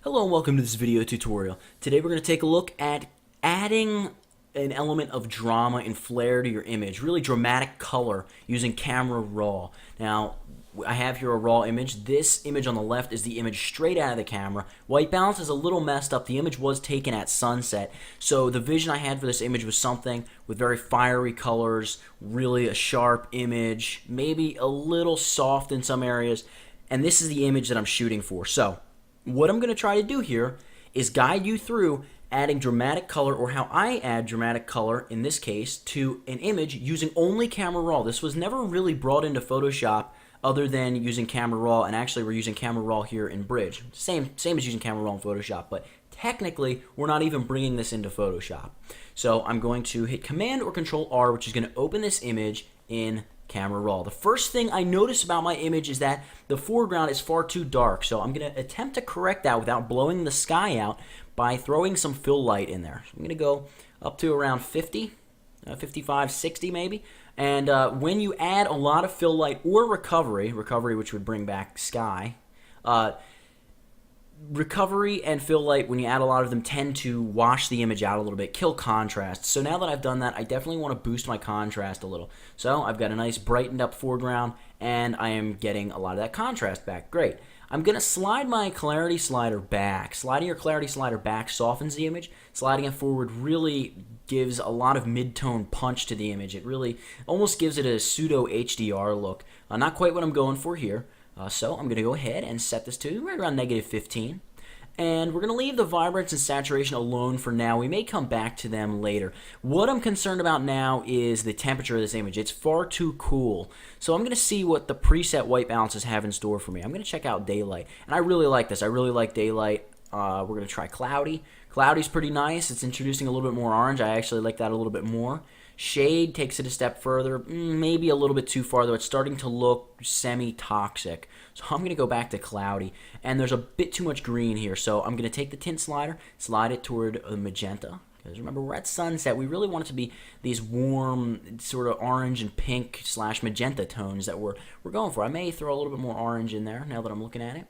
Hello and welcome to this video tutorial. Today we're going to take a look at adding an element of drama and flair to your image, really dramatic color using Camera Raw. Now, I have here a raw image. This image on the left is the image straight out of the camera. White balance is a little messed up. The image was taken at sunset, so the vision I had for this image was something with very fiery colors, really a sharp image, maybe a little soft in some areas, and this is the image that I'm shooting for. So what I'm going to try to do here is guide you through adding dramatic color, or how I add dramatic color in this case, to an image using only Camera Raw. This was never really brought into Photoshop other than using Camera Raw, and actually we're using Camera Raw here in Bridge. Same as using Camera Raw in Photoshop, but technically we're not even bringing this into Photoshop. So I'm going to hit Command or Control R, which is going to open this image in Camera Raw. The first thing I notice about my image is that the foreground is far too dark, so I'm going to attempt to correct that without blowing the sky out by throwing some fill light in there. So I'm going to go up to around 50, 55, 60 maybe, and when you add a lot of fill light or recovery, which would bring back sky, recovery and fill light, when you add a lot of them, tend to wash the image out a little bit, kill contrast. So now that I've done that, I definitely want to boost my contrast a little. So I've got a nice brightened up foreground, and I am getting a lot of that contrast back. Great. I'm going to slide my clarity slider back. Sliding your clarity slider back softens the image. Sliding it forward really gives a lot of mid-tone punch to the image. It really almost gives it a pseudo HDR look. Not quite what I'm going for here. So I'm going to go ahead and set this to right around -15. And we're going to leave the vibrance and saturation alone for now. We may come back to them later. What I'm concerned about now is the temperature of this image. It's far too cool. So I'm going to see what the preset white balances have in store for me. I'm going to check out daylight. And I really like this. I really like daylight. We're going to try cloudy. Cloudy's pretty nice. It's introducing a little bit more orange. I actually like that a little bit more. Shade takes it a step further, maybe a little bit too far, though. It's starting to look semi-toxic. So I'm going to go back to cloudy, and there's a bit too much green here. So I'm going to take the tint slider, slide it toward the magenta. Because remember, we're at sunset. We really want it to be these warm, sort of orange and pink / magenta tones that we're going for. I may throw a little bit more orange in there now that I'm looking at it.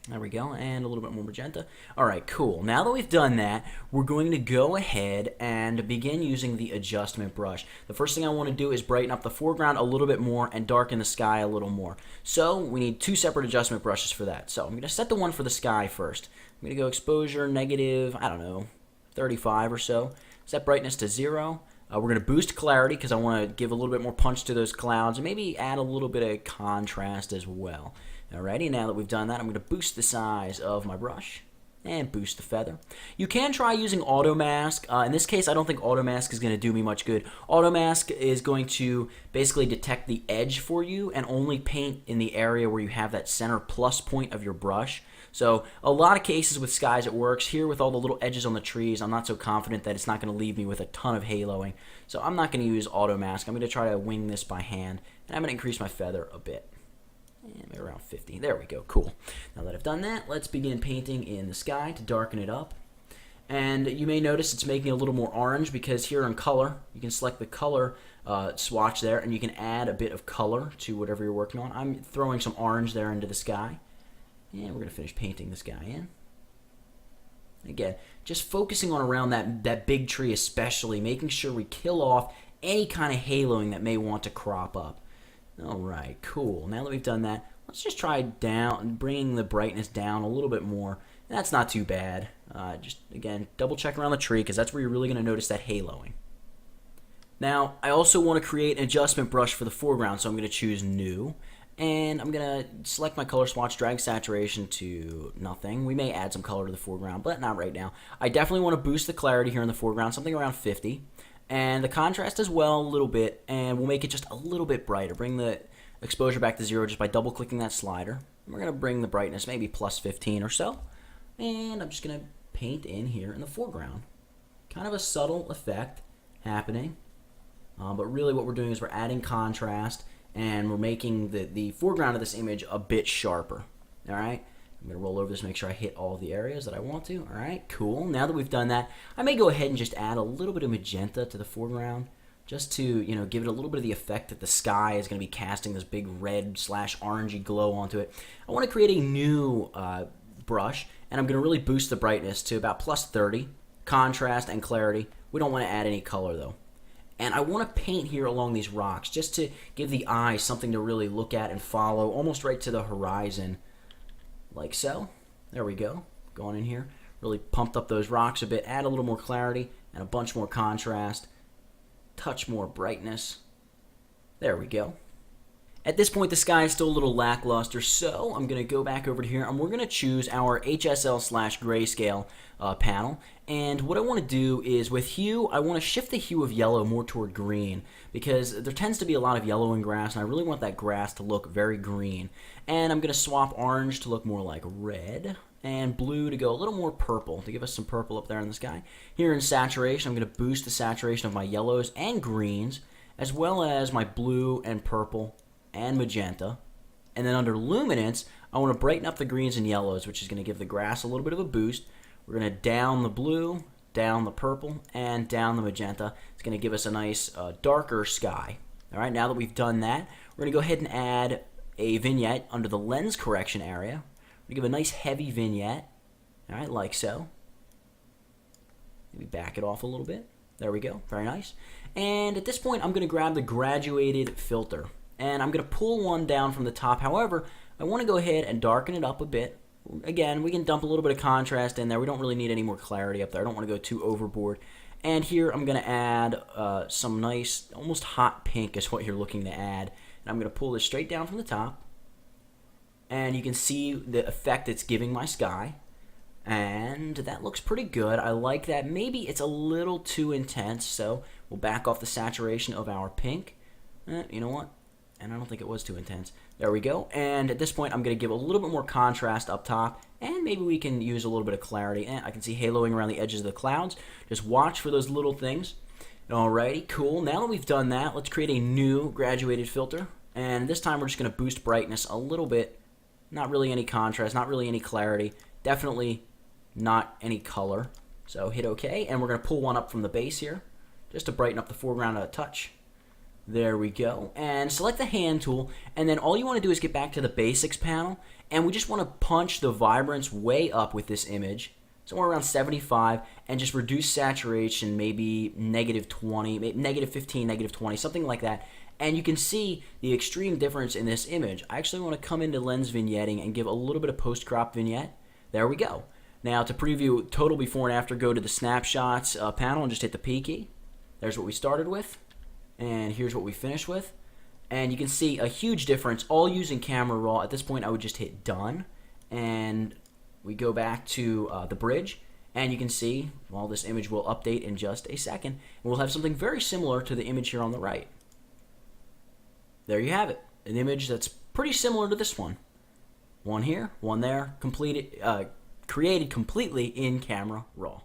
There we go, and a little bit more magenta. Alright, cool. Now that we've done that, we're going to go ahead and begin using the adjustment brush. The first thing I want to do is brighten up the foreground a little bit more and darken the sky a little more. So we need two separate adjustment brushes for that. So I'm going to set the one for the sky first. I'm going to go exposure negative, I don't know, 35 or so. Set brightness to 0. We're going to boost clarity because I want to give a little bit more punch to those clouds and maybe add a little bit of contrast as well. Alrighty, now that we've done that, I'm going to boost the size of my brush and boost the feather. You can try using auto mask. In this case, I don't think auto mask is going to do me much good. Auto mask is going to basically detect the edge for you and only paint in the area where you have that center plus point of your brush. So a lot of cases with skies it works. Here with all the little edges on the trees, I'm not so confident that it's not going to leave me with a ton of haloing. So I'm not going to use auto mask. I'm going to try to wing this by hand, and I'm going to increase my feather a bit. Maybe around 50. There we go. Cool. Now that I've done that, let's begin painting in the sky to darken it up. And you may notice it's making it a little more orange because here in color, you can select the color swatch there, and you can add a bit of color to whatever you're working on. I'm throwing some orange there into the sky. And we're going to finish painting this guy in. Again, just focusing on around that big tree especially, making sure we kill off any kind of haloing that may want to crop up. Alright, cool. Now that we've done that, let's just try bringing the brightness down a little bit more. That's not too bad. Just, again, double check around the tree because that's where you're really going to notice that haloing. Now, I also want to create an adjustment brush for the foreground, so I'm going to choose New. And I'm going to select my color swatch, drag saturation to nothing. We may add some color to the foreground, but not right now. I definitely want to boost the clarity here in the foreground, something around 50. And the contrast as well, a little bit, and we'll make it just a little bit brighter. Bring the exposure back to 0 just by double-clicking that slider. And we're going to bring the brightness maybe plus 15 or so. And I'm just going to paint in here in the foreground. Kind of a subtle effect happening. But really what we're doing is we're adding contrast, and we're making the foreground of this image a bit sharper. All right? I'm going to roll over this, make sure I hit all the areas that I want to. All right, cool. Now that we've done that, I may go ahead and just add a little bit of magenta to the foreground just to, give it a little bit of the effect that the sky is going to be casting this big red / orangey glow onto it. I want to create a new brush, and I'm going to really boost the brightness to about plus 30, contrast and clarity. We don't want to add any color though. And I want to paint here along these rocks just to give the eye something to really look at and follow, almost right to the horizon, like so. There we go. Going in here, really pumped up those rocks a bit, add a little more clarity and a bunch more contrast, touch more brightness. There we go. At this point, the sky is still a little lackluster, so I'm going to go back over to here, and we're going to choose our HSL/grayscale panel. And what I want to do is, with hue, I want to shift the hue of yellow more toward green, because there tends to be a lot of yellow in grass, and I really want that grass to look very green. And I'm going to swap orange to look more like red, and blue to go a little more purple, to give us some purple up there in the sky. Here in saturation, I'm going to boost the saturation of my yellows and greens, as well as my blue and purple and magenta. And then under luminance, I want to brighten up the greens and yellows, which is going to give the grass a little bit of a boost. We're going to down the blue, down the purple, and down the magenta. It's going to give us a nice darker sky. All right, now that we've done that, we're going to go ahead and add a vignette under the lens correction area. We give a nice heavy vignette, all right, like so. Maybe back it off a little bit. There we go, very nice. And at this point, I'm going to grab the graduated filter, and I'm going to pull one down from the top. However, I want to go ahead and darken it up a bit. Again, we can dump a little bit of contrast in there. We don't really need any more clarity up there. I don't want to go too overboard. And here I'm going to add some nice, almost hot pink is what you're looking to add. And I'm going to pull this straight down from the top. And you can see the effect it's giving my sky. And that looks pretty good. I like that. Maybe it's a little too intense, so we'll back off the saturation of our pink. You know what? And I don't think it was too intense. There we go. And at this point, I'm going to give a little bit more contrast up top, and maybe we can use a little bit of clarity. And I can see haloing around the edges of the clouds. Just watch for those little things. Alrighty, cool. Now that we've done that, let's create a new graduated filter. And this time, we're just going to boost brightness a little bit. Not really any contrast, not really any clarity. Definitely not any color. So hit OK, and we're going to pull one up from the base here, just to brighten up the foreground a touch. There we go. And select the hand tool, and then all you want to do is get back to the basics panel, and we just want to punch the vibrance way up with this image, somewhere around 75, and just reduce saturation, maybe -20, maybe -15, -20, something like that. And you can see the extreme difference in this image. I actually want to come into lens vignetting and give a little bit of post-crop vignette. There we go. Now to preview total before and after, go to the snapshots panel and just hit the P key. There's what we started with. And here's what we finished with. And you can see a huge difference, all using camera raw. At this point, I would just hit done. And we go back to the bridge. And you can see, well, this image will update in just a second. And we'll have something very similar to the image here on the right. There you have it. An image that's pretty similar to this one. One here, one there, created completely in camera raw.